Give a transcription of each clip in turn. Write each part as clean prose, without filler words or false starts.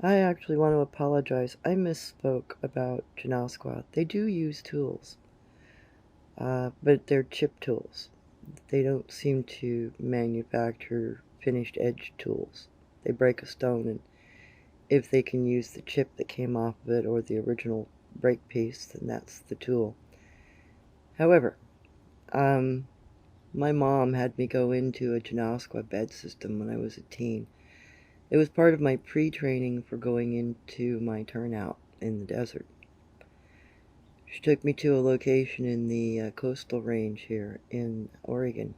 I actually want to apologize. I misspoke about Jenosque. They do use tools, but they're chip tools. They don't seem to manufacture finished edge tools. They break a stone, and if they can use the chip that came off of it or the original break piece, then that's the tool. However, my mom had me go into a Jenosque bed system when I was a teen. It was part of my pre-training for going into my turnout in the desert. She took me to a location in the coastal range here in Oregon,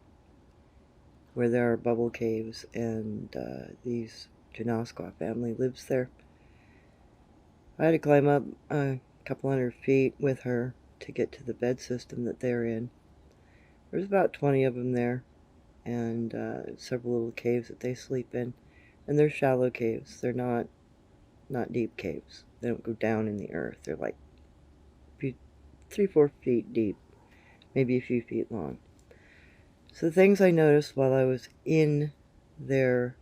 where there are bubble caves, and these Jenosque family lives there. I had to climb up a couple hundred feet with her to get to the bed system that they're in. There's about 20 of them there, and several little caves that they sleep in. And they're shallow caves. They're not deep caves. They don't go down in the earth. They're like 3-4 feet deep, maybe a few feet long. So the things I noticed while I was in their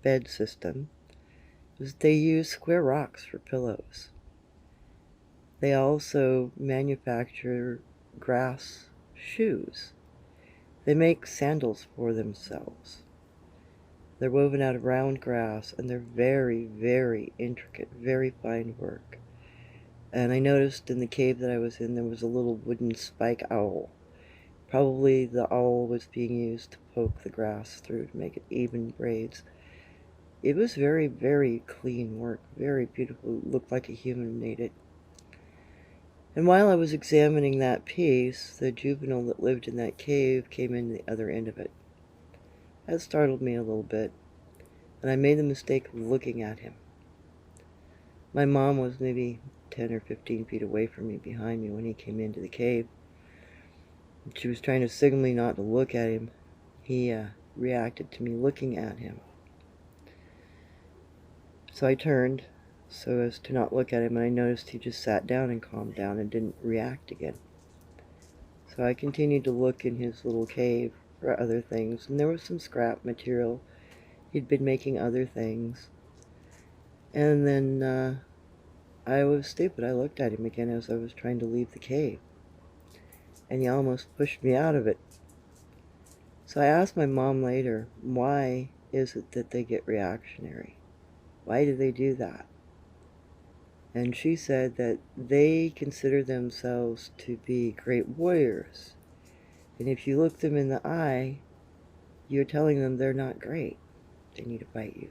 bed system was they use square rocks for pillows. They also manufacture grass shoes. They make sandals for themselves. They're woven out of round grass, and they're very, very intricate, very fine work. And I noticed in the cave that I was in, there was a little wooden spike owl. Probably the owl was being used to poke the grass through to make it even braids. It was very, very clean work, very beautiful. It looked like a human made it. And while I was examining that piece, the juvenile that lived in that cave came in the other end of it. That startled me a little bit, and I made the mistake of looking at him. My mom was maybe 10 or 15 feet away from me, behind me, when he came into the cave. She was trying to signal me not to look at him. He reacted to me looking at him. So I turned so as to not look at him, and I noticed he just sat down and calmed down and didn't react again. So I continued to look in his little cave for other things, and there was some scrap material. He'd been making other things. And then I was stupid. I looked at him again as I was trying to leave the cave, and he almost pushed me out of it. So I asked my mom later, why is it that they get reactionary? Why do they do that? And she said that they consider themselves to be great warriors. And if you look them in the eye, you're telling them they're not great. They need to fight you.